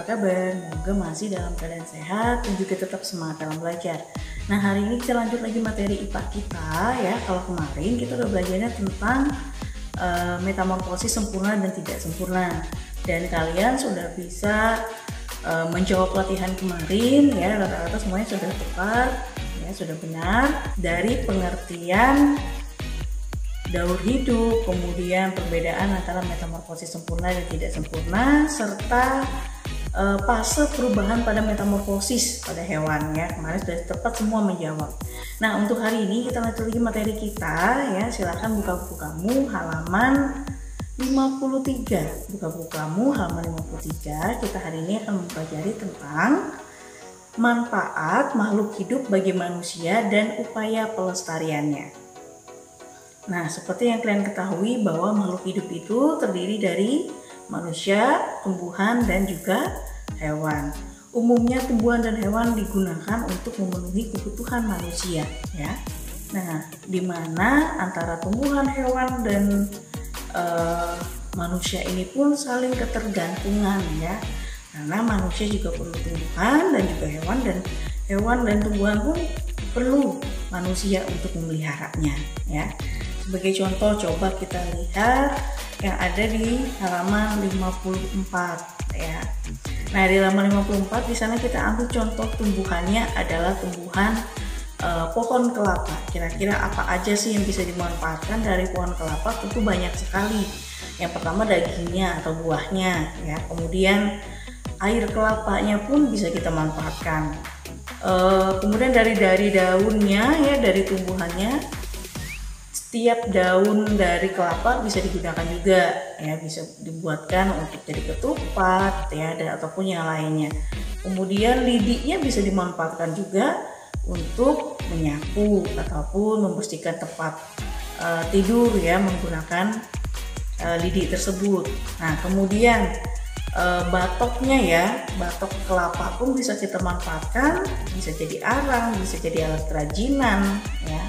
kabar? Semoga masih dalam keadaan sehat dan juga tetap semangat dalam belajar. Nah, hari ini kita lanjut lagi materi IPA kita ya. Kalau kemarin kita udah belajarnya tentang metamorfosis sempurna dan tidak sempurna. Dan kalian sudah bisa menjawab latihan kemarin ya, rata-rata semuanya sudah tepat ya, sudah benar dari pengertian daur hidup, kemudian perbedaan antara metamorfosis sempurna dan tidak sempurna, serta fase perubahan pada metamorfosis pada hewan ya. Kemarin sudah tepat semua menjawab. Nah, untuk hari ini kita lanjut lagi materi kita ya. Silahkan buka buku kamu halaman 53. Buka buku kamu halaman 53. Kita hari ini akan mempelajari tentang manfaat makhluk hidup bagi manusia dan upaya pelestariannya. Nah, seperti yang kalian ketahui bahwa makhluk hidup itu terdiri dari manusia, tumbuhan, dan juga hewan. Umumnya tumbuhan dan hewan digunakan untuk memenuhi kebutuhan manusia, ya. Nah, di mana antara tumbuhan, hewan, dan manusia ini pun saling ketergantungan, ya. Karena manusia juga perlu tumbuhan dan juga hewan dan tumbuhan pun perlu manusia untuk memeliharanya, ya. Sebagai contoh, coba kita lihat yang ada di halaman 54 ya. Nah, di halaman 54 di sana kita ambil contoh tumbuhannya adalah tumbuhan pohon kelapa. Kira-kira apa aja sih yang bisa dimanfaatkan dari pohon kelapa? Tentu banyak sekali. Yang pertama dagingnya atau buahnya ya. Kemudian air kelapanya pun bisa kita manfaatkan. Kemudian dari daunnya ya, dari tumbuhannya, setiap daun dari kelapa bisa digunakan juga ya, bisa dibuatkan untuk jadi ketupat ya, dan ataupun yang lainnya. Kemudian lidinya bisa dimanfaatkan juga untuk menyapu ataupun membersihkan tempat tidur ya, menggunakan lidi tersebut. Nah, kemudian batoknya ya, batok kelapa pun bisa kita manfaatkan, bisa jadi arang, bisa jadi alat kerajinan ya.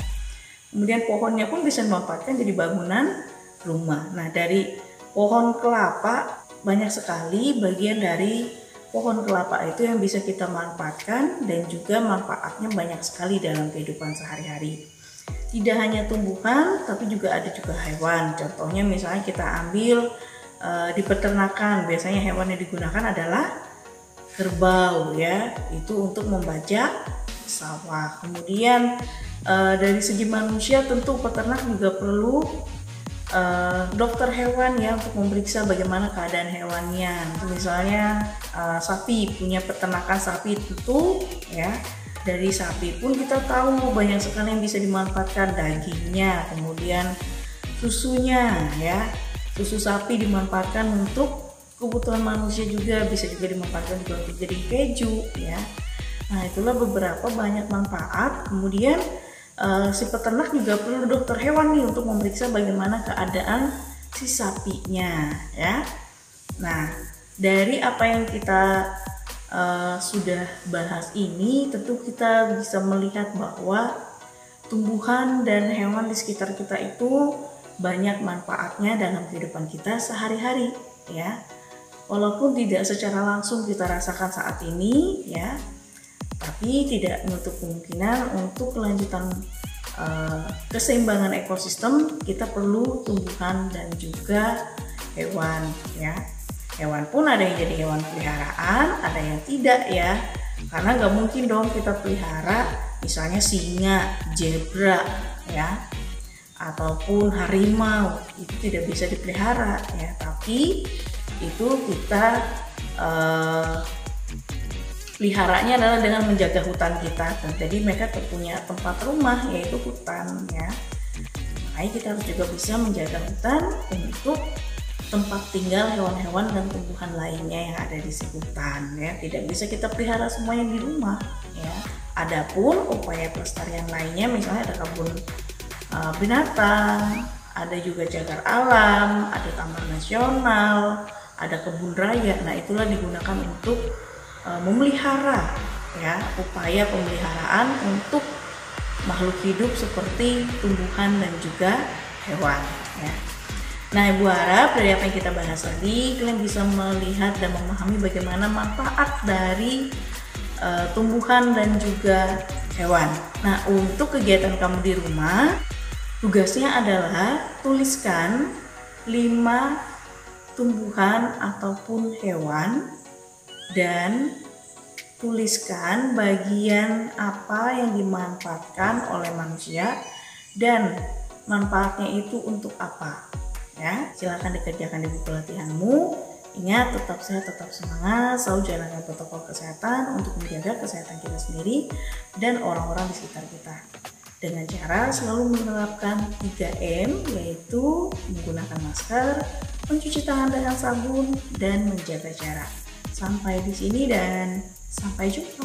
Kemudian pohonnya pun bisa dimanfaatkan jadi bangunan rumah. Nah, dari pohon kelapa banyak sekali bagian dari pohon kelapa itu yang bisa kita manfaatkan, dan juga manfaatnya banyak sekali dalam kehidupan sehari-hari. Tidak hanya tumbuhan, tapi juga ada juga hewan. Contohnya misalnya kita ambil di peternakan, biasanya hewan yang digunakan adalah kerbau ya, itu untuk membajak sawah. Kemudian dari segi manusia tentu peternak juga perlu dokter hewan ya, untuk memeriksa bagaimana keadaan hewannya. Misalnya sapi, punya peternakan sapi tentu ya, dari sapi pun kita tahu banyak sekali yang bisa dimanfaatkan, dagingnya, kemudian susunya ya. Susu sapi dimanfaatkan untuk kebutuhan manusia juga, bisa juga dimanfaatkan juga untuk jadi keju ya. Nah, itulah beberapa banyak manfaat. Kemudian si peternak juga perlu dokter hewan nih untuk memeriksa bagaimana keadaan si sapinya ya. Nah, dari apa yang kita sudah bahas ini, tentu kita bisa melihat bahwa tumbuhan dan hewan di sekitar kita itu banyak manfaatnya dalam kehidupan kita sehari-hari ya. Walaupun tidak secara langsung kita rasakan saat ini ya, tapi tidak menutup kemungkinan untuk kelanjutan keseimbangan ekosistem kita perlu tumbuhan dan juga hewan ya. Hewan pun ada yang jadi hewan peliharaan, ada yang tidak ya, karena nggak mungkin dong kita pelihara misalnya singa, zebra ya, ataupun harimau, itu tidak bisa dipelihara ya, tapi itu kita peliharanya adalah dengan menjaga hutan kita. Jadi mereka punya tempat rumah yaitu hutan ya. Makanya kita harus juga bisa menjaga hutan untuk tempat tinggal hewan-hewan dan tumbuhan lainnya yang ada di sekitar ya. Tidak bisa kita pelihara semuanya di rumah ya. Adapun upaya pelestarian lainnya, misalnya ada kebun binatang, ada juga cagar alam, ada taman nasional, ada kebun raya. Nah, itulah digunakan untuk memelihara ya, upaya pemeliharaan untuk makhluk hidup seperti tumbuhan dan juga hewan ya. Nah, Ibu harap dari apa yang kita bahas tadi, kalian bisa melihat dan memahami bagaimana manfaat dari tumbuhan dan juga hewan. Nah, untuk kegiatan kamu di rumah, tugasnya adalah tuliskan 5 tumbuhan ataupun hewan dan tuliskan bagian apa yang dimanfaatkan oleh manusia dan manfaatnya itu untuk apa. Ya, silakan dikerjakan di buku latihanmu. Ingat, tetap sehat, tetap semangat, selalu jalankan protokol kesehatan untuk menjaga kesehatan kita sendiri dan orang-orang di sekitar kita. Dengan cara selalu menerapkan 3M, yaitu menggunakan masker, mencuci tangan dengan sabun, dan menjaga jarak. Sampai di sini dan sampai jumpa.